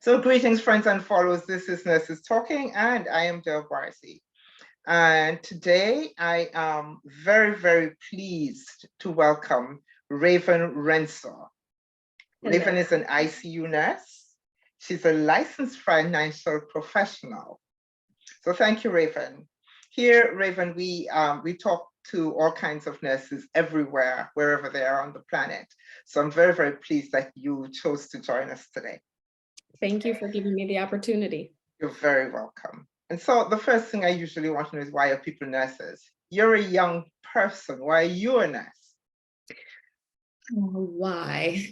So greetings, friends and followers. This is Nurses Talking, and I am Del Barcy. And today I am very, very pleased to welcome Raven Ransaw. Raven is an ICU nurse. She's a licensed financial professional. So thank you, Raven. Here, Raven, we talk to all kinds of nurses everywhere, wherever they are on the planet. So I'm very, very pleased that you chose to join us today. Thank you for giving me the opportunity. You're very welcome. And so the first thing I usually want to know is, why are people nurses? You're a young person. Why are you a nurse? Why?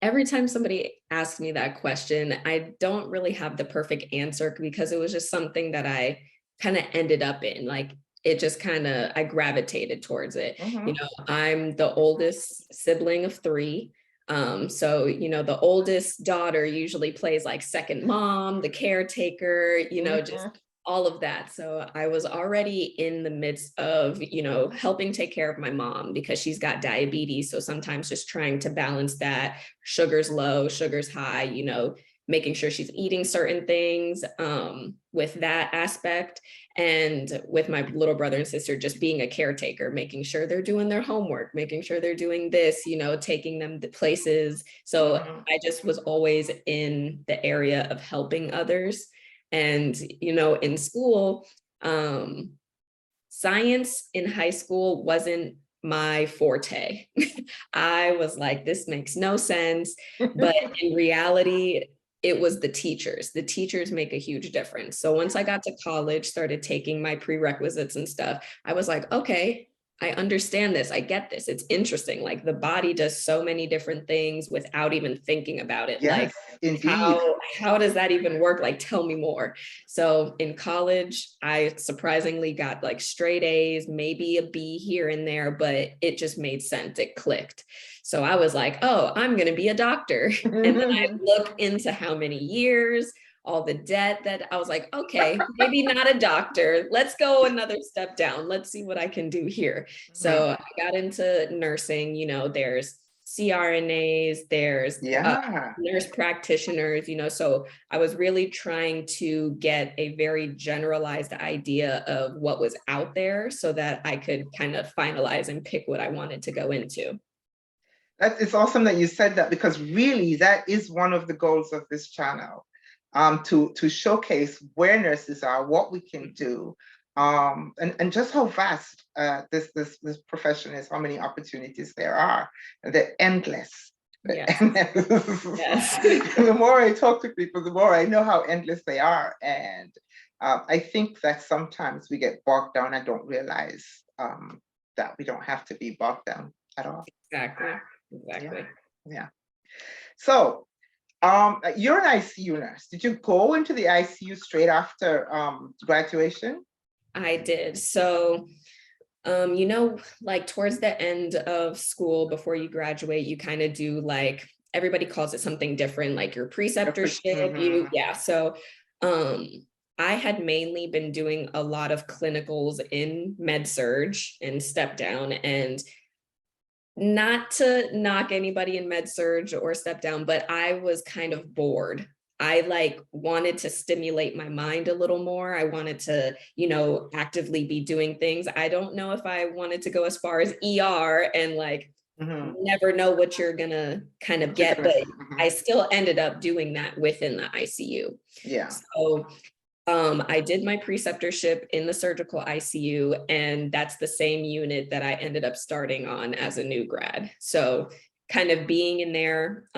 Every time somebody asks me that question, I don't really have the perfect answer because it was just something that I kind of ended up in. Like, it just I gravitated towards it. I'm the oldest sibling of three. So, the oldest daughter usually plays like second mom, the caretaker, just all of that. So I was already in the midst of, helping take care of my mom because she's got diabetes. So sometimes just trying to balance that, sugar's low, sugar's high, making sure she's eating certain things with that aspect. And with my little brother and sister, just being a caretaker, making sure they're doing their homework, making sure they're doing this, taking them to places. So I just was always in the area of helping others. And, in school, science in high school wasn't my forte. I was like, this makes no sense. But in reality, it was the teachers. The teachers make a huge difference. So once I got to college, started taking my prerequisites and stuff, I was like, okay, I understand this. I get this. It's interesting. Like, the body does so many different things without even thinking about it. Yes, like, indeed. How does that even work? Like, tell me more. So in college, I surprisingly got like straight A's, maybe a B here and there, but it just made sense. It clicked. So I was like, oh, I'm going to be a doctor. And then I looked into how many years, all the debt that I was like, okay, maybe not a doctor. Let's go another step down. Let's see what I can do here. So I got into nursing. There's CRNAs, there's nurse practitioners, so I was really trying to get a very generalized idea of what was out there so that I could kind of finalize and pick what I wanted to go into. It's awesome that you said that, because really that is one of the goals of this channel, to showcase where nurses are, what we can do, and just how vast this profession is, how many opportunities there are. They're endless. Yes. Yes. The more I talk to people, the more I know how endless they are. And I think that sometimes we get bogged down and don't realize that we don't have to be bogged down at all. Exactly. Yeah. So you're an ICU nurse. Did you go into the ICU straight after graduation? I did. So, like towards the end of school, before you graduate, you kind of do, like, everybody calls it something different, like your preceptorship. So I had mainly been doing a lot of clinicals in med-surg and step down, and not to knock anybody in med-surg or step down, but I was kind of bored. I wanted to stimulate my mind a little more. I wanted to, actively be doing things. I don't know if I wanted to go as far as ER and never know what you're gonna kind of get, but I still ended up doing that within the ICU. Yeah. So I did my preceptorship in the surgical ICU, and that's the same unit that I ended up starting on as a new grad. So kind of being in there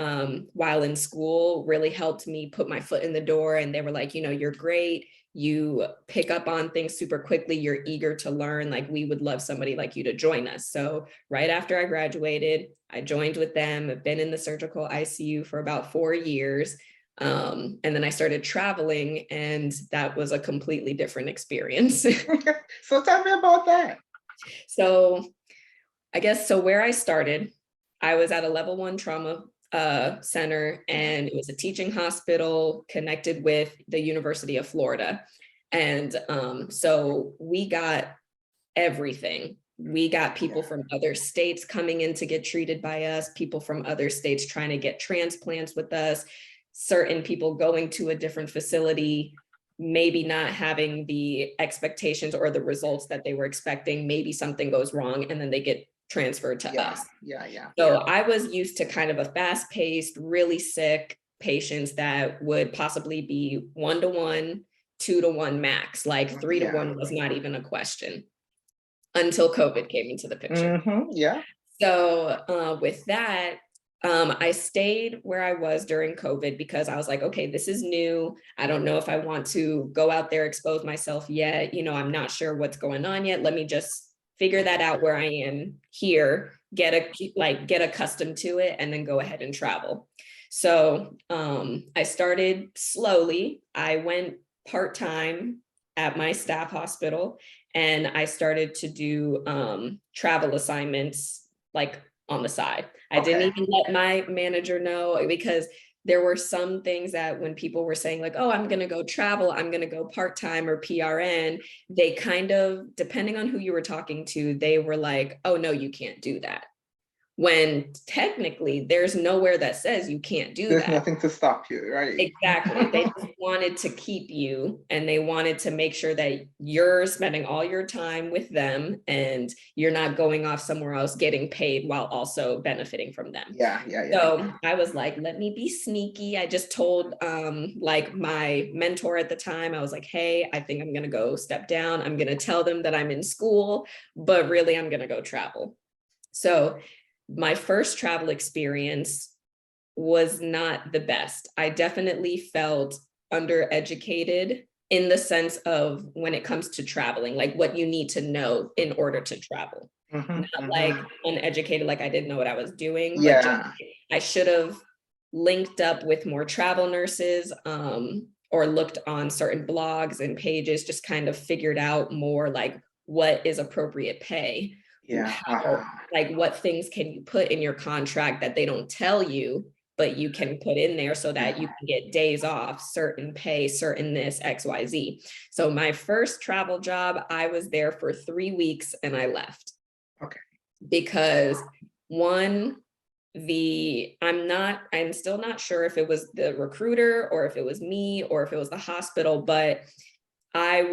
while in school really helped me put my foot in the door. And they were like, you're great. You pick up on things super quickly. You're eager to learn. Like, we would love somebody like you to join us. So right after I graduated, I joined with them. I've been in the surgical ICU for about 4 years. And then I started traveling, and that was a completely different experience. So tell me about that. So I guess, so where I started, I was at a level 1 trauma center, and it was a teaching hospital connected with the University of Florida. And so we got everything. We got people from other states coming in to get treated by us, people from other states trying to get transplants with us, certain people going to a different facility, maybe not having the expectations or the results that they were expecting, maybe something goes wrong and then they get transferred to us. So I was used to kind of a fast-paced, really sick patients that would possibly be 1-to-1, 2-to-1 max, like 3-to-1 was not even a question until COVID came into the picture. So with that, I stayed where I was during COVID because I was like, okay, this is new. I don't know if I want to go out there, expose myself yet. You know, I'm not sure what's going on yet. Let me just figure that out where I am here, get accustomed to it, and then go ahead and travel. So I started slowly. I went part-time at my staff hospital, and I started to do travel assignments like on the side. I didn't even let my manager know, because there were some things that when people were saying like, oh, I'm going to go travel, I'm going to go part-time or PRN, they kind of, depending on who you were talking to, they were like, oh, no, you can't do that. When technically there's nowhere that says you can't do that. There's nothing to stop you, right? Exactly. They just wanted to keep you, and they wanted to make sure that you're spending all your time with them and you're not going off somewhere else getting paid while also benefiting from them. So I was like, let me be sneaky. I just told like my mentor at the time, I was like, hey, I think I'm going to go step down. I'm going to tell them that I'm in school, but really I'm going to go travel. So my first travel experience was not the best. I definitely felt undereducated in the sense of when it comes to traveling, like what you need to know in order to travel. Not like uneducated, like I didn't know what I was doing, but just, I should have linked up with more travel nurses, or looked on certain blogs and pages, just kind of figured out more like what is appropriate pay. Like what things can you put in your contract that they don't tell you, but you can put in there so that you can get days off, certain pay, certain this, XYZ. So my first travel job, I was there for 3 weeks and I left. Because one, I'm still not sure if it was the recruiter or if it was me or if it was the hospital, but I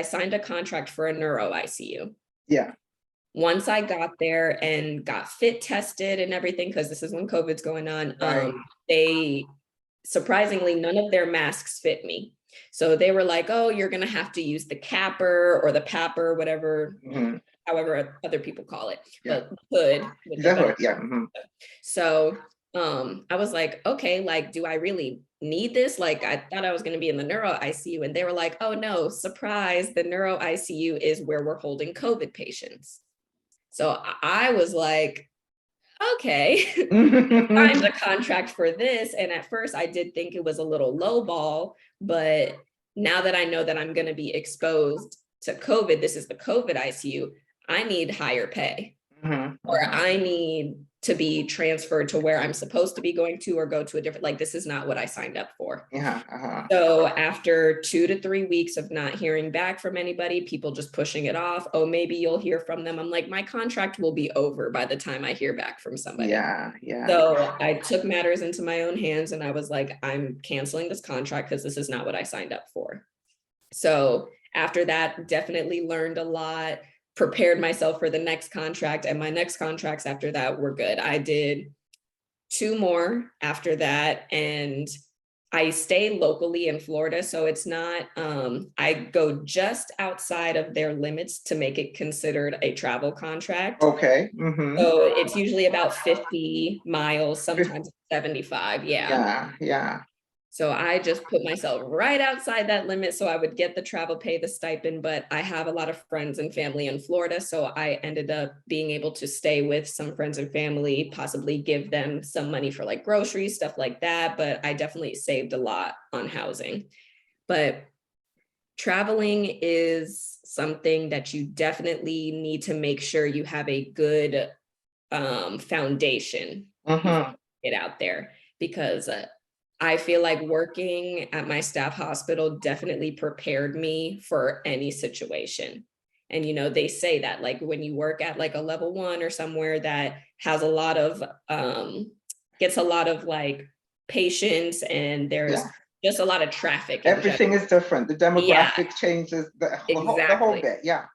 signed a contract for a neuro ICU. Once I got there and got fit tested and everything, because this is when COVID's going on, they surprisingly, none of their masks fit me. So they were like, oh, you're going to have to use the capper or the papper, whatever, however other people call it, but hood. So I was like, okay, like, do I really need this? Like, I thought I was going to be in the neuro ICU, and they were like, oh no, surprise, the neuro ICU is where we're holding COVID patients. So I was like, okay, signed a contract for this. And at first I did think it was a little lowball, but now that I know that I'm going to be exposed to COVID, this is the COVID ICU, I need higher pay, or I need to be transferred to where I'm supposed to be going to, or go to a different, like, this is not what I signed up for. So after 2 to 3 weeks of not hearing back from anybody, people just pushing it off, oh, maybe you'll hear from them. I'm like, my contract will be over by the time I hear back from somebody. So I took matters into my own hands and I was like, I'm canceling this contract because this is not what I signed up for. So after that, definitely learned a lot, prepared myself for the next contract, and my next contracts after that were good. I did 2 more after that, and I stay locally in Florida. So it's not, I go just outside of their limits to make it considered a travel contract. So it's usually about 50 miles, sometimes 75. So I just put myself right outside that limit so I would get the travel pay, the stipend, but I have a lot of friends and family in Florida. So I ended up being able to stay with some friends and family, possibly give them some money for like groceries, stuff like that. But I definitely saved a lot on housing. But traveling is something that you definitely need to make sure you have a good foundation get out there, because I feel like working at my staff hospital definitely prepared me for any situation. And, you know, they say that like when you work at like a level 1 or somewhere that has a lot of, gets a lot of like patients, and there's Yeah. just a lot of traffic in general. Everything is different. The Yeah, demographic changes, the whole exactly. bit. Yeah.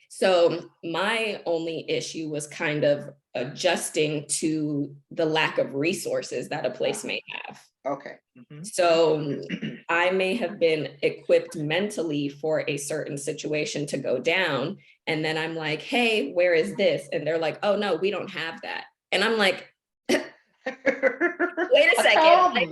So my only issue was kind of adjusting to the lack of resources that a place may have. Okay. Mm-hmm. So I may have been equipped mentally for a certain situation to go down. And then I'm like, hey, where is this? And they're like, oh, no, we don't have that. And I'm like, wait a second.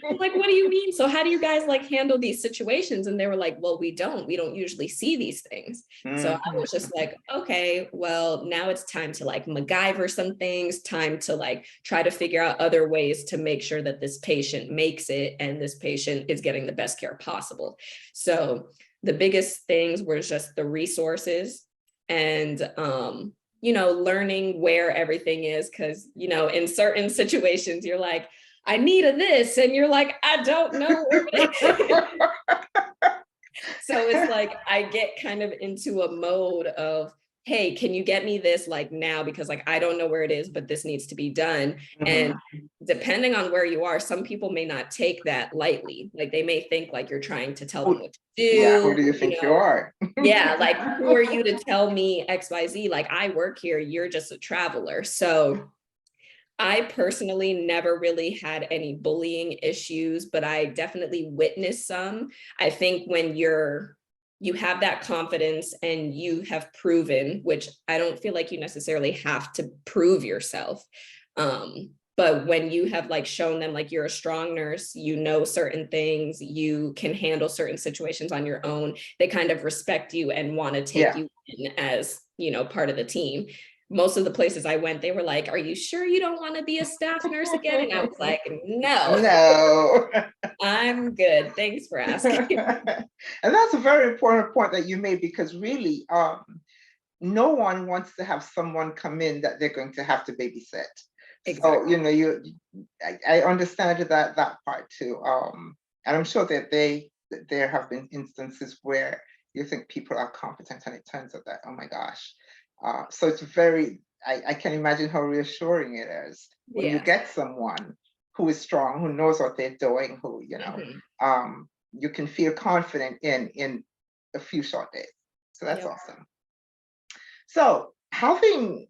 I'm like, what do you mean? So how do you guys like handle these situations? And they were like, well, we don't usually see these things. So I was just like, okay, well, now it's time to like MacGyver some things, time to like try to figure out other ways to make sure that this patient makes it and this patient is getting the best care possible. So the biggest things were just the resources and learning where everything is, because in certain situations you're like, I need a this, and you're like, I don't know where it is. So it's like I get kind of into a mode of, hey, can you get me this like now, because like I don't know where it is, but this needs to be done. And depending on where you are, some people may not take that lightly. Like they may think like you're trying to tell them what to do. Yeah, who do you think you are? Yeah, like who are you to tell me XYZ? Like I work here, you're just a traveler. So I personally never really had any bullying issues, but I definitely witnessed some. I think when you have that confidence and you have proven, which I don't feel like you necessarily have to prove yourself. But when you have like shown them like you're a strong nurse, you know certain things, you can handle certain situations on your own, they kind of respect you and want to take you in as, part of the team. Most of the places I went, they were like, are you sure you don't want to be a staff nurse again? And I was like, no, I'm good. Thanks for asking. And that's a very important point that you made, because really, no one wants to have someone come in that they're going to have to babysit. Exactly. So, I understand that part too. And I'm sure that there have been instances where you think people are competent and it turns out that, oh my gosh. So it's I can imagine how reassuring it is when you get someone who is strong, who knows what they're doing, who, you can feel confident in a few short days. So that's awesome. So having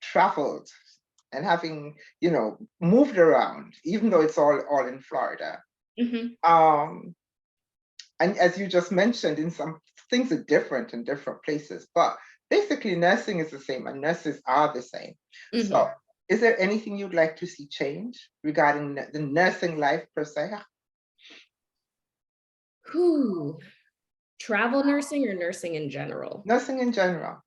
traveled and having, moved around, even though it's all in Florida, and as you just mentioned, in some things are different in different places, but basically nursing is the same and nurses are the same. So is there anything you'd like to see change regarding the nursing life per se? Travel nursing or nursing in general? Nursing in general.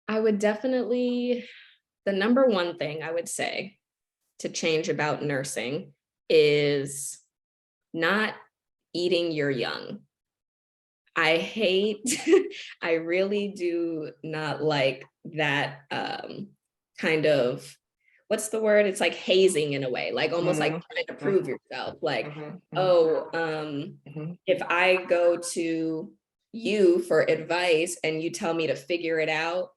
I would definitely, the number one thing I would say to change about nursing is not eating your young. I hate, I really do not like that kind of, what's the word? It's like hazing in a way, like almost like trying to prove yourself. Like, if I go to you for advice and you tell me to figure it out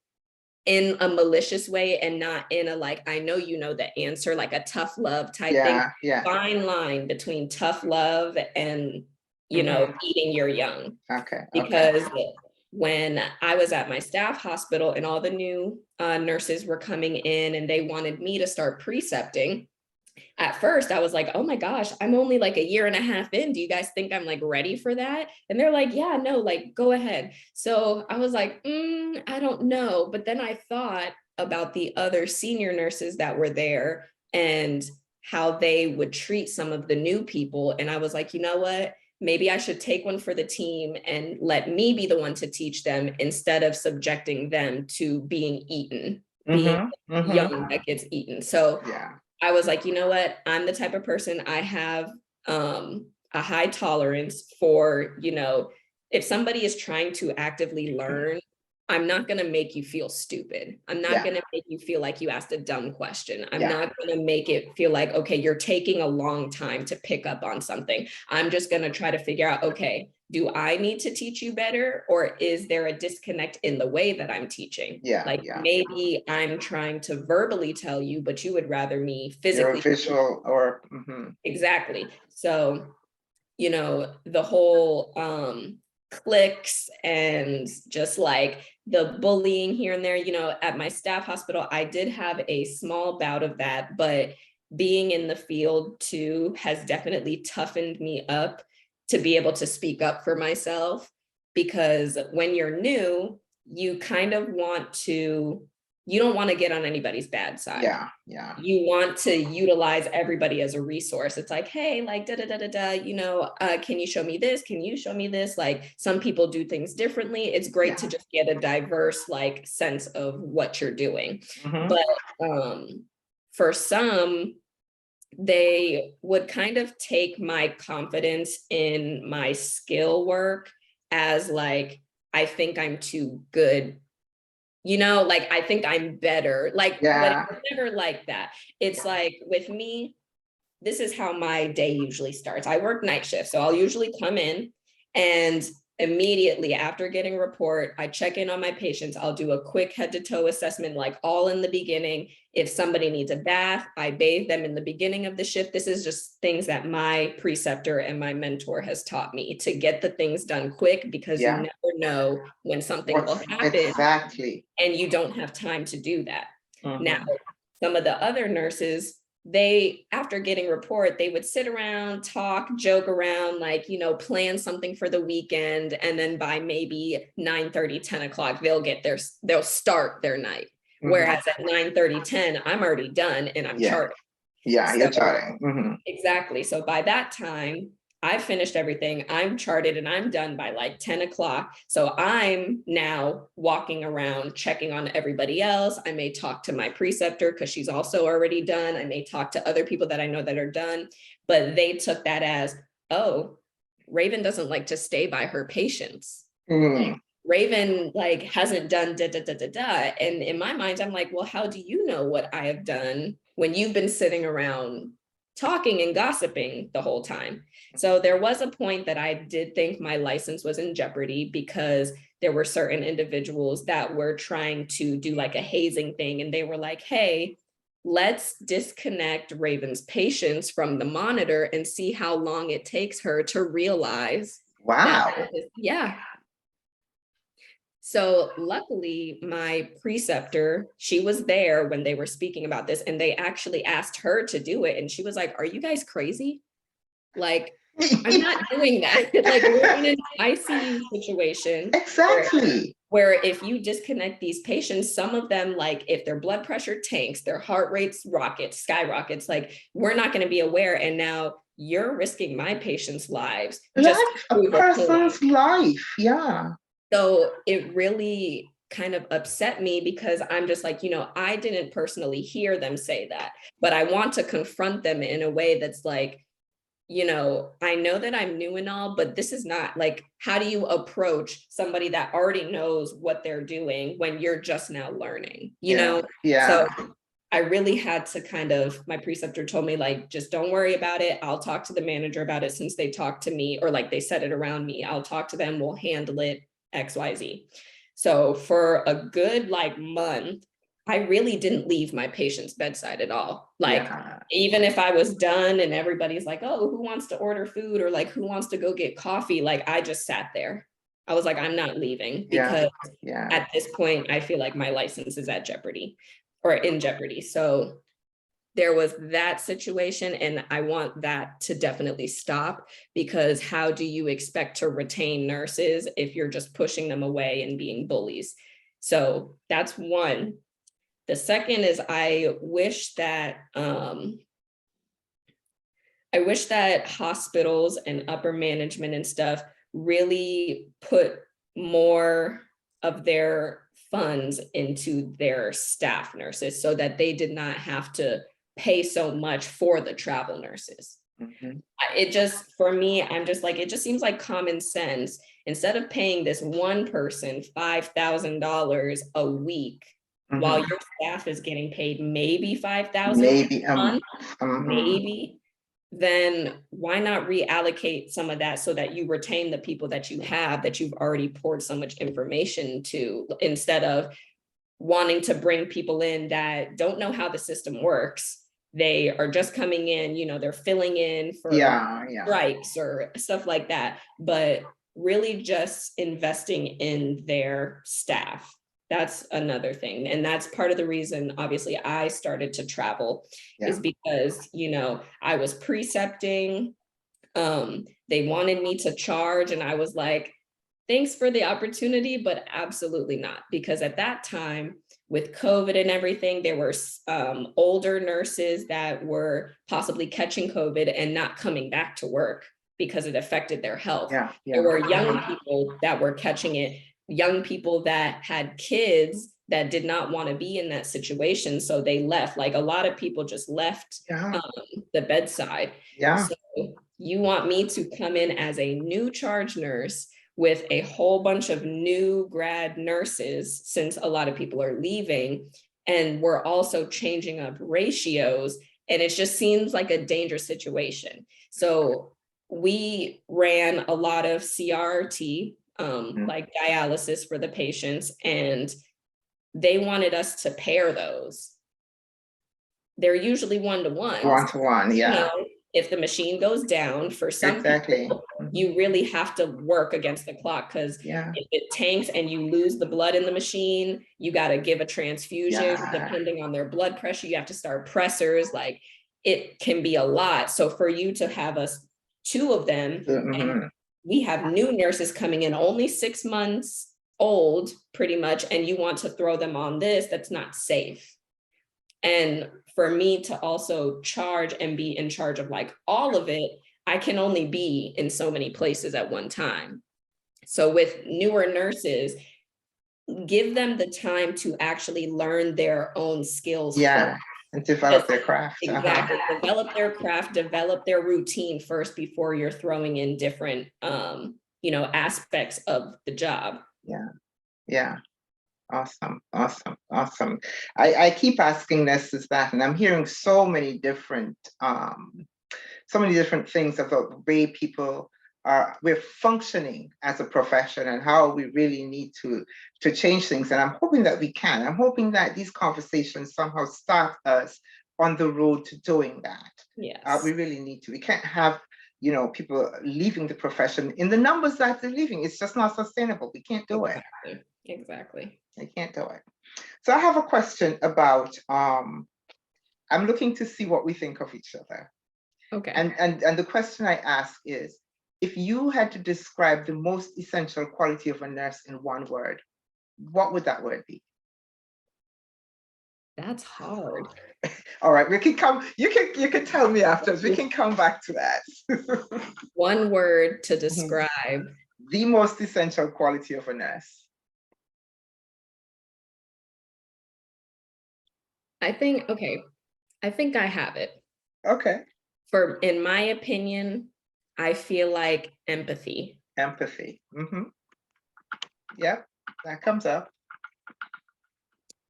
in a malicious way and not in a like, I know you know the answer, like a tough love type thing. Fine line between tough love and eating your young. Because when I was at my staff hospital and all the new nurses were coming in and they wanted me to start precepting, at first I was like, oh my gosh, I'm only like a year and a half in. Do you guys think I'm like ready for that? And they're like, yeah, no, like go ahead. So I was like, I don't know. But then I thought about the other senior nurses that were there and how they would treat some of the new people. And I was like, you know what? Maybe I should take one for the team and let me be the one to teach them instead of subjecting them to being eaten, being young that gets eaten. So I was like, you know what? I'm the type of person, I have a high tolerance for, if somebody is trying to actively learn, I'm not going to make you feel stupid. I'm not Yeah. going to make you feel like you asked a dumb question. I'm Yeah. not going to make it feel like, okay, you're taking a long time to pick up on something. I'm just going to try to figure out, okay, do I need to teach you better? Or is there a disconnect in the way that I'm teaching? Yeah. Like Yeah. maybe I'm trying to verbally tell you, but you would rather me You're a physically. visual or Exactly. So, you know, the whole cliques and just like the bullying here and there, you know, at my staff hospital, I did have a small bout of that, but being in the field too has definitely toughened me up to be able to speak up for myself, because when you're new, you kind of want to, you don't want to get on anybody's bad side. yeah. Yeah. You want to utilize everybody as a resource. It's like, hey, like da da da da da, you know, can you show me this? Can you show me this? Like some people do things differently. It's great to Yeah. just get a diverse like sense of what you're doing. Mm-hmm. But for some, they would kind of take my confidence in my skill work as like, I think I'm too good, you know, like I think I'm better, like, but Yeah. it's never like that. It's like with me, this is how my day usually starts. I work night shift, so I'll usually come in and immediately after getting a report, I check in on my patients. I'll do a quick head to toe assessment, like all in the beginning. If somebody needs a bath, I bathe them in the beginning of the shift. This is just things that my preceptor and my mentor has taught me to get the things done quick, because you Yeah. never know when something will What's happen exactly? and you don't have time to do that. Now, Mm-hmm. some of the other nurses, they, after getting report, they would sit around, talk, joke around, like, you know, plan something for the weekend. And then by maybe 9:30, 10 o'clock, they'll start their night. Whereas at 9:30, 10, I'm already done and I'm Yeah. charting. Yeah. So You're charting. Mm-hmm. exactly. So by that time, I've finished everything. I'm charted and I'm done by like 10 o'clock. So I'm now walking around checking on everybody else. I may talk to my preceptor because she's also already done. I may talk to other people that I know that are done, but they took that as, oh, Raven doesn't like to stay by her patients. Mm. Raven like hasn't done da da da da da. And in my mind, I'm like, well, how do you know what I have done when you've been sitting around talking and gossiping the whole time? So there was a point that I did think my license was in jeopardy, because there were certain individuals that were trying to do like a hazing thing. And they were like, hey, let's disconnect Raven's patients from the monitor and see how long it takes her to realize that, Wow. yeah. So luckily, my preceptor, she was there when they were speaking about this, and they actually asked her to do it. And she was like, are you guys crazy? Like, I'm not doing that. Like, we're in an ICU situation where, Exactly. where if you disconnect these patients, some of them, like if their blood pressure tanks, their heart rates skyrockets, like we're not going to be aware. And now you're risking my patients' lives just to Life, a prove a point. person's life. Yeah. So it really kind of upset me, because I'm just like, you know, I didn't personally hear them say that, but I want to confront them in a way that's like, you know, I know that I'm new and all, but this is not like, how do you approach somebody that already knows what they're doing when you're just now learning, you Yeah. know? Yeah. So I really had to kind of, my preceptor told me, like, just don't worry about it. I'll talk to the manager about it, since they talked to me, or like they said it around me. I'll talk to them, we'll handle it, XYZ. So for a good like month, I really didn't leave my patient's bedside at all. Like, Yeah. even if I was done and everybody's like, oh, who wants to order food, or like, who wants to go get coffee? Like, I just sat there. I was like, I'm not leaving, Yeah. because Yeah. at this point, I feel like my license is at jeopardy, or in jeopardy. So there was that situation, and I want that to definitely stop, because how do you expect to retain nurses if you're just pushing them away and being bullies? So that's one. The second is I wish that hospitals and upper management and stuff really put more of their funds into their staff nurses, so that they did not have to pay so much for the travel nurses. Mhm. It just, for me, I'm just like, it just seems like common sense. instead of paying this one person $5,000 a week while your staff is getting paid maybe $5,000 maybe a month, maybe, then why not reallocate some of that so that you retain the people that you have, that you've already poured so much information to, instead of wanting to bring people in that don't know how the system works. They are just coming in, you know, they're filling in for strikes or stuff like that, but really just investing in their staff. That's another thing. And that's part of the reason, obviously, I started to travel is because, you know, I was precepting. They wanted me to charge, and I was like, thanks for the opportunity, but absolutely not. Because at that time, with COVID and everything, there were older nurses that were possibly catching COVID and not coming back to work because it affected their health. There were young people that were catching it, young people that had kids that did not want to be in that situation. So they left. Like a lot of people just left the bedside. So you want me to come in as a new charge nurse with a whole bunch of new grad nurses, since a lot of people are leaving, and we're also changing up ratios, and it just seems like a dangerous situation. So we ran a lot of CRT, like dialysis for the patients, and they wanted us to pair those. They're usually one-to-one. One-to-one, You know, if the machine goes down, for some people, you really have to work against the clock, because if it tanks and you lose the blood in the machine, you got to give a transfusion. Depending on their blood pressure, you have to start pressors. Like, it can be a lot. So for you to have us two of them, and we have new nurses coming in only 6 months old, pretty much, and you want to throw them on this, that's not safe. And for me to also charge and be in charge of like all of it, I can only be in so many places at one time. So with newer nurses, give them the time to actually learn their own skills. And develop their craft. Exactly. Develop their craft, develop their routine first before you're throwing in different, you know, aspects of the job. Awesome. I keep asking nurses that, and I'm hearing so many different things about the way people we're functioning as a profession and how we really need to change things. And I'm hoping that we can. I'm hoping that these conversations somehow start us on the road to doing that. We really need to. We can't have, you know, people leaving the profession in the numbers that they're leaving. It's just not sustainable. We can't do it. Exactly. I can't do it. So I have a question about, I'm looking to see what we think of each other. Okay. And the question I ask is, if you had to describe the most essential quality of a nurse in one word, what would that word be? That's hard. All right, we can come, you can tell me afterwards. We can come back to that. One word to describe the most essential quality of a nurse. I think I have it. Okay. In my opinion, I feel like empathy. Empathy. Yep, that comes up.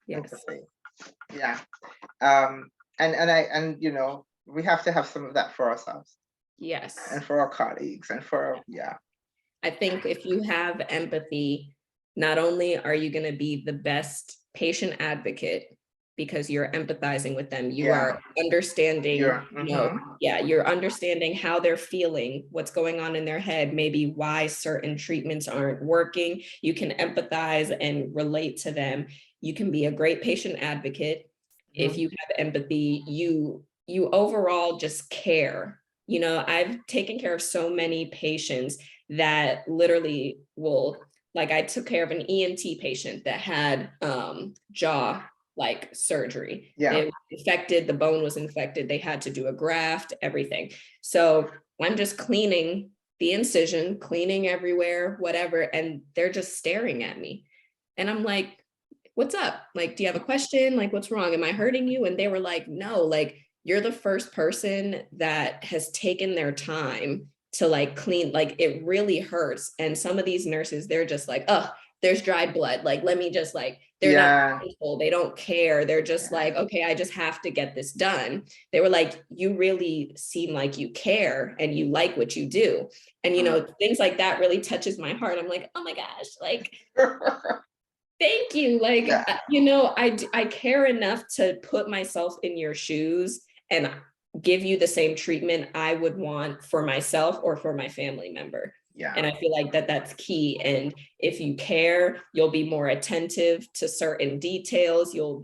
Yes. Empathy. Yeah. And you know, we have to have some of that for ourselves. Yes. And for our colleagues and for I think if you have empathy, not only are you going to be the best patient advocate because you're empathizing with them, you are understanding, you're understanding how they're feeling, what's going on in their head, maybe why certain treatments aren't working. You can empathize and relate to them. You can be a great patient advocate. If you have empathy, you overall just care. You know, I've taken care of so many patients that literally will, like, I took care of an ENT patient that had jaw surgery. It was infected, the bone was infected, they had to do a graft, everything. So I'm just cleaning the incision, cleaning everywhere, whatever, and they're just staring at me. And I'm like, what's up? Like, do you have a question? Like, what's wrong? Am I hurting you? And they were like, no, like, you're the first person that has taken their time to like clean, like it really hurts. And some of these nurses, they're just like, oh, there's dried blood. Like, let me just like, they're not Yeah. people, they don't care. They're just Yeah. like, okay, I just have to get this done. They were like, you really seem like you care and you like what you do. And, you know, things like that really touches my heart. I'm like, oh my gosh, like, thank you. Like, Yeah. you know, I care enough to put myself in your shoes and give you the same treatment I would want for myself or for my family member. Yeah. And I feel like that's key. And if you care, you'll be more attentive to certain details. You'll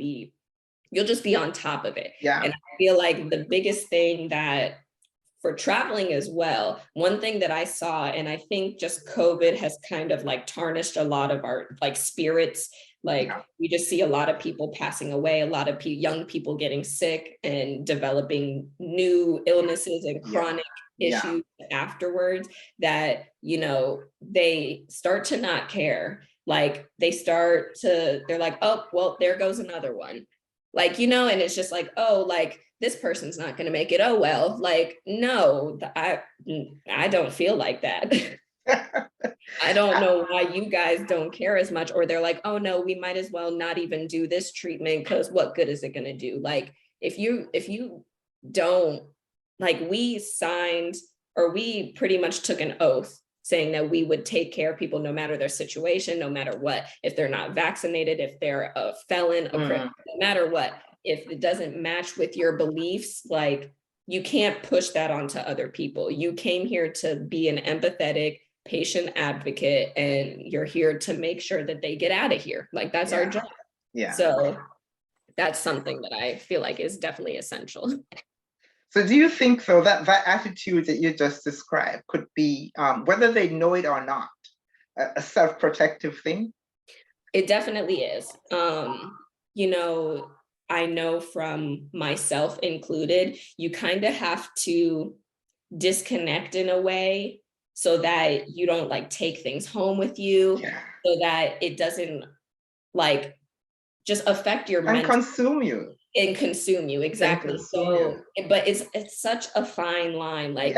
just be on top of it. Yeah. And I feel like the biggest thing that for traveling as well, one thing that I saw, and I think just COVID has kind of like tarnished a lot of our like spirits. Like we just see a lot of people passing away, a lot of young people getting sick and developing new illnesses and chronic issues afterwards, that, you know, they start to not care. Like they're like, oh, well, there goes another one. Like, you know, and it's just like, oh, like this person's not going to make it. Oh, well, like, no, I don't feel like that. I don't know why you guys don't care as much, or they're like, oh no, we might as well not even do this treatment because what good is it going to do? Like, if you don't, like, we signed, or we pretty much took an oath saying that we would take care of people no matter their situation, no matter what, if they're not vaccinated, if they're a felon, a criminal, no matter what, if it doesn't match with your beliefs, like, you can't push that onto other people. You came here to be an empathetic patient advocate, and you're here to make sure that they get out of here. Like, that's our job. Yeah. So that's something that I feel like is definitely essential. So do you think, though, that that attitude that you just described could be, whether they know it or not, a self-protective thing? It definitely is. You know, I know from myself included, you kind of have to disconnect in a way so that you don't like take things home with you, so that it doesn't like just affect your and consume you. And consume you, exactly. So, but it's such a fine line. Like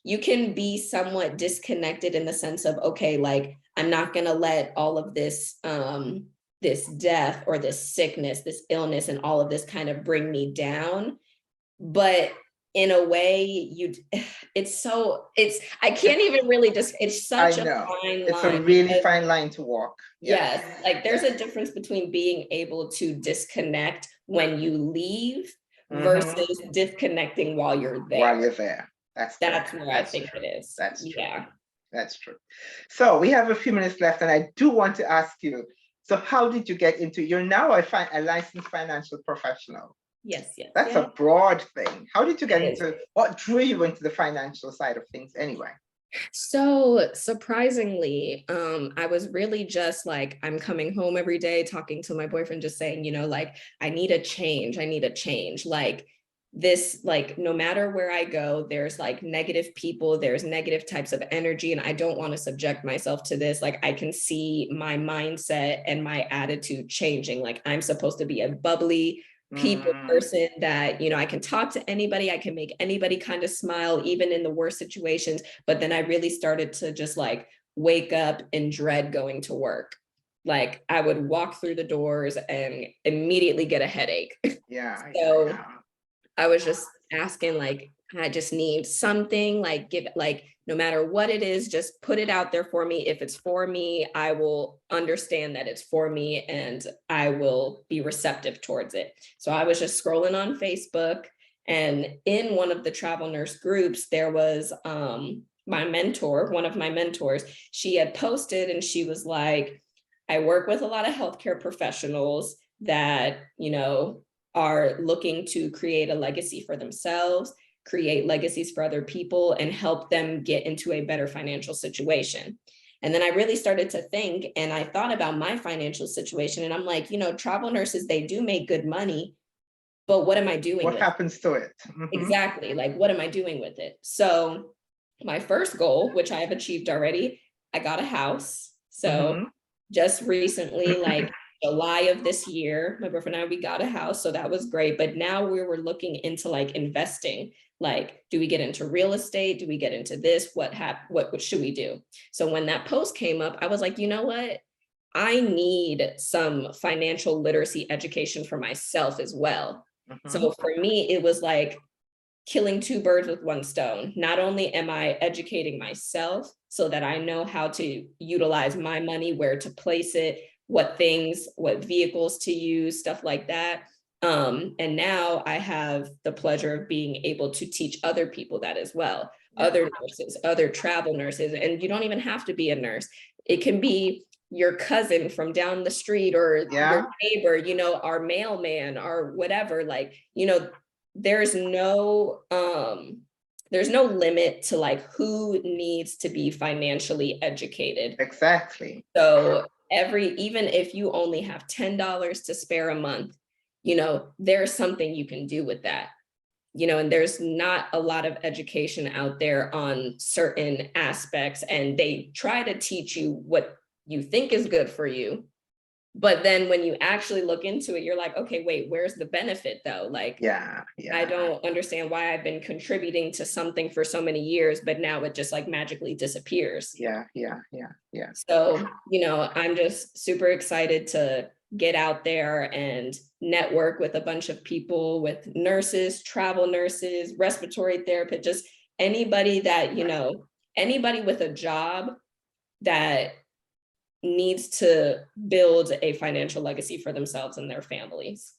you can be somewhat disconnected in the sense of, okay, like, I'm not gonna let all of this this death or this sickness, this illness, and all of this kind of bring me down. But in a way, I can't even really just, it's such a fine line. It's a really fine line to walk. Yes, like there's a difference between being able to disconnect when you leave versus disconnecting while you're there. While you're there. That's where I think it is. That's true. Yeah. That's true. So we have a few minutes left, and I do want to ask you, so how did you get into, you're now a licensed financial professional. Yes. That's a broad thing. How did you get into, what drew you into the financial side of things anyway? So surprisingly, I was really just like, I'm coming home every day talking to my boyfriend, just saying, you know, like, I need a change. Like this, like, no matter where I go, there's like negative people, there's negative types of energy, and I don't want to subject myself to this. Like, I can see my mindset and my attitude changing. Like, I'm supposed to be a bubbly people person that, you know, I can talk to anybody, I can make anybody kind of smile, even in the worst situations. But then I really started to just like wake up and dread going to work. Like, I would walk through the doors and immediately get a headache. So I was just asking, like, I just need something, like, no matter what it is, just put it out there for me. If it's for me, I will understand that it's for me and I will be receptive towards it. So I was just scrolling on Facebook, and in one of the travel nurse groups, there was one of my mentors, she had posted, and she was like, I work with a lot of healthcare professionals that, you know, are looking to create a legacy for themselves, create legacies for other people, and help them get into a better financial situation. And then I really started to think, and I thought about my financial situation, and I'm like, you know, travel nurses, they do make good money, but what am I doing? What happens to it? Exactly. Like, what am I doing with it? So my first goal, which I have achieved already, I got a house. So just recently, like, July of this year, my boyfriend and I, we got a house, so that was great. But now we were looking into like investing. Like, do we get into real estate? Do we get into this? What should we do? So when that post came up, I was like, you know what? I need some financial literacy education for myself as well. So for me, it was like killing two birds with one stone. Not only am I educating myself so that I know how to utilize my money, where to place it, what things, what vehicles to use, stuff like that. And now I have the pleasure of being able to teach other people that as well. Other nurses, other travel nurses, and you don't even have to be a nurse. It can be your cousin from down the street, or your neighbor, you know, our mailman, or whatever. Like, you know, there's no limit to like who needs to be financially educated. Exactly. So even if you only have $10 to spare a month, you know, there's something you can do with that. You know, and there's not a lot of education out there on certain aspects, and they try to teach you what you think is good for you. But then when you actually look into it, you're like, okay, wait, where's the benefit though? Like, I don't understand why I've been contributing to something for so many years, but now it just like magically disappears. Yeah. So, you know, I'm just super excited to get out there and network with a bunch of people, with nurses, travel nurses, respiratory therapists, just anybody that, you know, anybody with a job that needs to build a financial legacy for themselves and their families.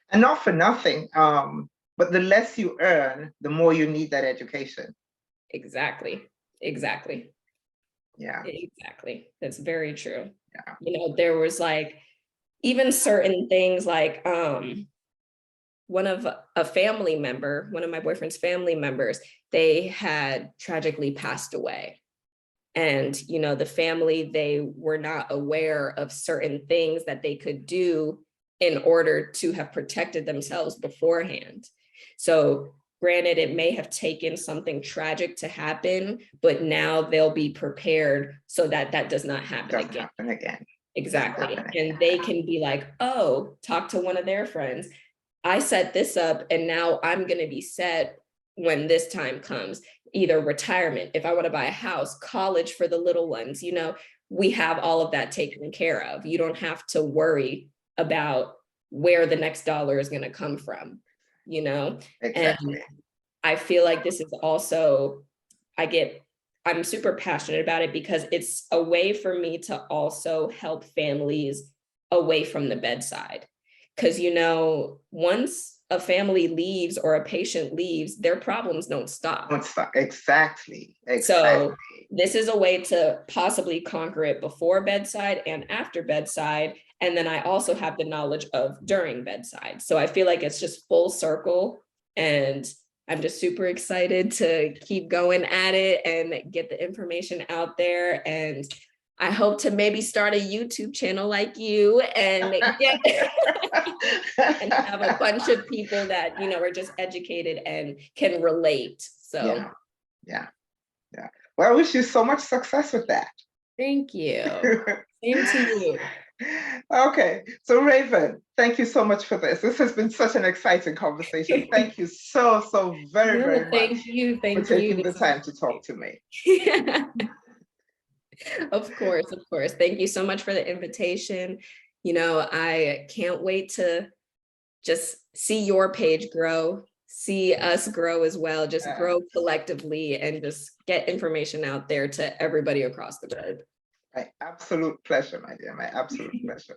And not for nothing, but the less you earn, the more you need that education. Exactly. Yeah. Exactly. That's very true. Yeah. You know, there was like even certain things like one of my boyfriend's family members, they had tragically passed away. And, you know, the family, they were not aware of certain things that they could do in order to have protected themselves beforehand. So granted, it may have taken something tragic to happen, but now they'll be prepared so that that does not happen again. Exactly. And they can be like, oh, talk to one of their friends. I set this up and now I'm going to be set when this time comes. Either retirement, if I want to buy a house, college for the little ones, you know, we have all of that taken care of. You don't have to worry about where the next dollar is going to come from, you know? Exactly. And I feel like this is also, I'm super passionate about it because it's a way for me to also help families away from the bedside. Because, you know, once a family leaves or a patient leaves, their problems don't stop. Exactly. So this is a way to possibly conquer it before bedside and after bedside. And then I also have the knowledge of during bedside. So I feel like it's just full circle. And I'm just super excited to keep going at it and get the information out there. And I hope to maybe start a YouTube channel like you and and have a bunch of people that, you know, are just educated and can relate. So yeah. Well, I wish you so much success with that. Thank you. Same to you. Okay, so Raven, thank you so much for this. This has been such an exciting conversation. Thank you so very much. Thank you for taking the time to talk to me. Of course. Thank you so much for the invitation. You know, I can't wait to just see your page grow, see us grow as well, just grow collectively and just get information out there to everybody across the globe. My absolute pleasure, my dear, my absolute pleasure.